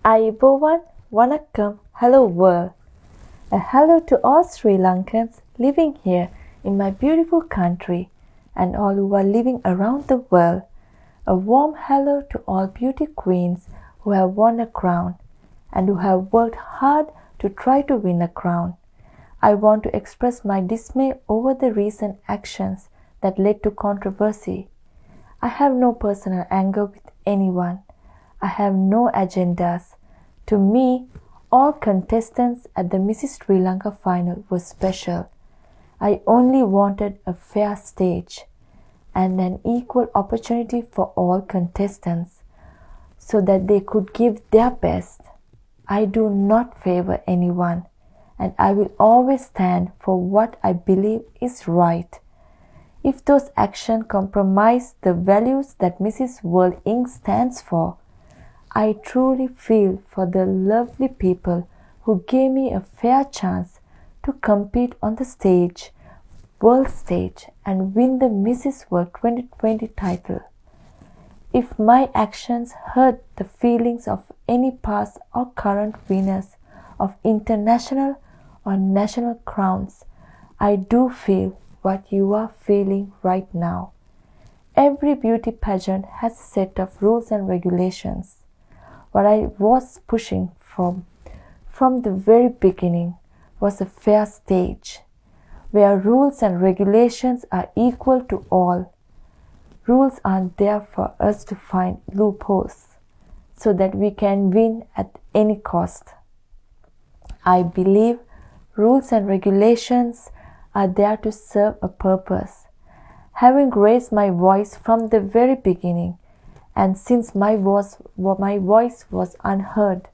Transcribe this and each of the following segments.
Ayubowan, Vanakkam, hello world. A hello to all Sri Lankans living here in my beautiful country and all who are living around the world. A warm hello to all beauty queens who have won a crown and who have worked hard to try to win a crown. I want to express my dismay over the recent actions that led to controversy. I have no personal anger with anyone. I have no agendas. To me, all contestants at the Mrs. Sri Lanka final were special. I only wanted a fair stage and an equal opportunity for all contestants so that they could give their best. I do not favor anyone, and I will always stand for what I believe is right. If those actions compromise the values that Mrs. World Inc. stands for, I truly feel for the lovely people who gave me a fair chance to compete on the stage, world stage, and win the Mrs. World 2020 title. If my actions hurt the feelings of any past or current winners of international or national crowns, I do feel what you are feeling right now. Every beauty pageant has a set of rules and regulations. What I was pushing from the very beginning was a fair stage, where rules and regulations are equal to all. Rules aren't there for us to find loopholes so that we can win at any cost. I believe rules and regulations are there to serve a purpose. Having raised my voice from the very beginning, and since my voice was unheard,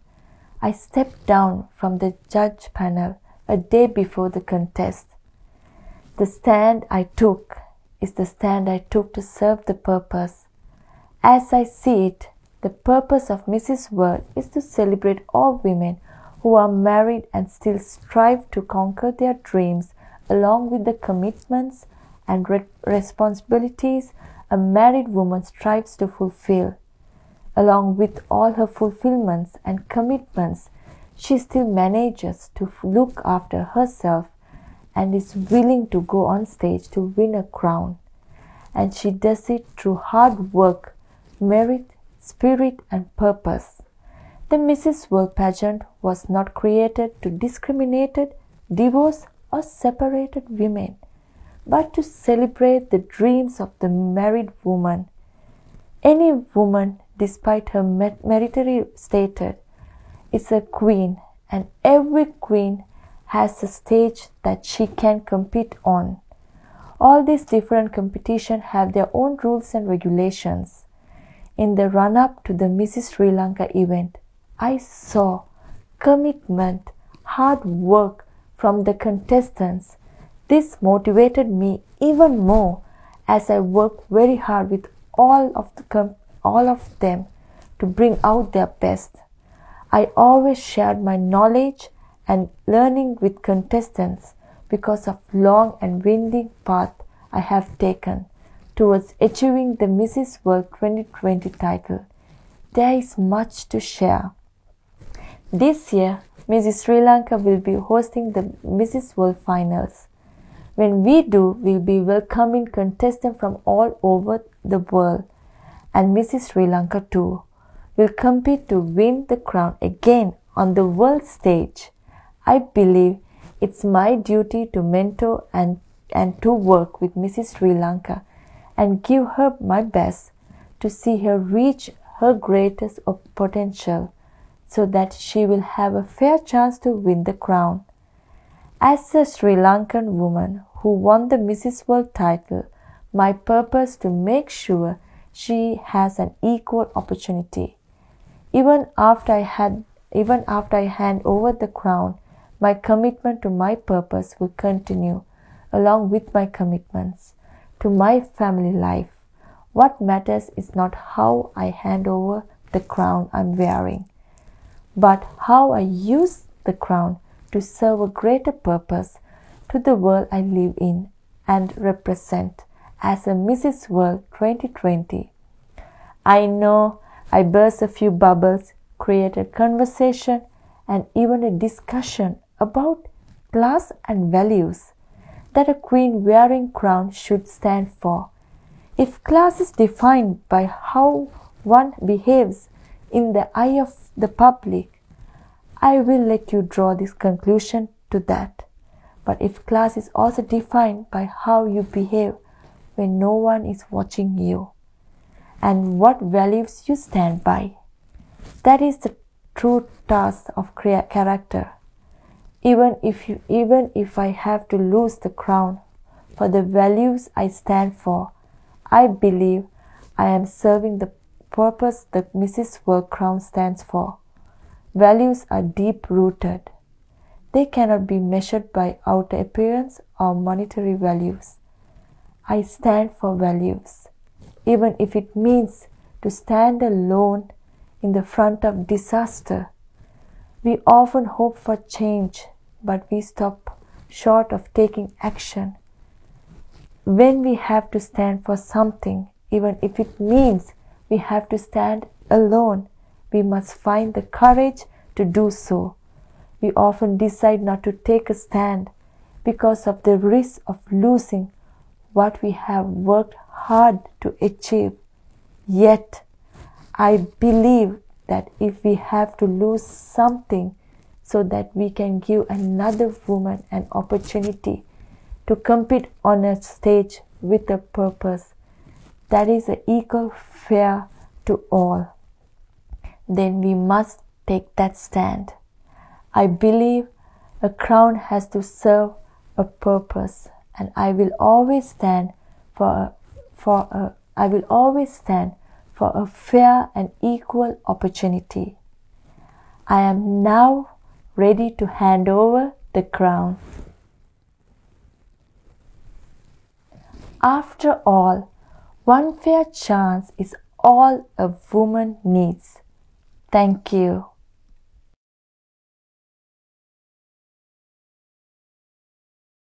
I stepped down from the judge panel a day before the contest. The stand I took is the stand I took to serve the purpose. As I see it, the purpose of Mrs. World is to celebrate all women who are married and still strive to conquer their dreams along with the commitments and responsibilities a married woman strives to fulfill. Along with all her fulfillments and commitments, she still manages to look after herself and is willing to go on stage to win a crown. And she does it through hard work, merit, spirit, and purpose. The Mrs. World pageant was not created to discriminate, divorce, or separated women, but to celebrate the dreams of the married woman. Any woman, despite her military status, is a queen, and every queen has a stage that she can compete on. All these different competitions have their own rules and regulations. In the run-up to the Mrs. Sri Lanka event, I saw commitment, hard work from the contestants. This motivated me even more as I worked very hard with all of them to bring out their best. I always shared my knowledge and learning with contestants because of long and winding path I have taken towards achieving the Mrs. World 2020 title. There is much to share. This year, Mrs. Sri Lanka will be hosting the Mrs. World Finals. When we do, we'll be welcoming contestants from all over the world, and Mrs. Sri Lanka too will compete to win the crown again on the world stage. I believe it's my duty to mentor and to work with Mrs. Sri Lanka and give her my best to see her reach her greatest potential so that she will have a fair chance to win the crown. As a Sri Lankan woman who won the Mrs. World title, my purpose to make sure she has an equal opportunity. Even after I hand over the crown, my commitment to my purpose will continue, along with my commitments to my family life. What matters is not how I hand over the crown I'm wearing, but how I use the crown to serve a greater purpose to the world I live in and represent as a Mrs. World 2020. I know I burst a few bubbles create a conversation and even a discussion about class and values that a queen wearing crown should stand for. If class is defined by how one behaves in the eye of the public, I will let you draw this conclusion to that. But if class is also defined by how you behave when no one is watching you, and what values you stand by, that is the true task of character. Even if I have to lose the crown for the values I stand for, I believe I am serving the purpose that Mrs. World Crown stands for. Values are deep-rooted. They cannot be measured by outer appearance or monetary values. I stand for values, even if it means to stand alone in the front of disaster. We often hope for change, but we stop short of taking action. When we have to stand for something, even if it means we have to stand alone, we must find the courage to do so. We often decide not to take a stand because of the risk of losing what we have worked hard to achieve. Yet, I believe that if we have to lose something so that we can give another woman an opportunity to compete on a stage with a purpose that is equal fair to all, then we must take that stand. I believe a crown has to serve a purpose, and I will always stand for a fair and equal opportunity. I am now ready to hand over the crown. After all, one fair chance is all a woman needs. Thank you.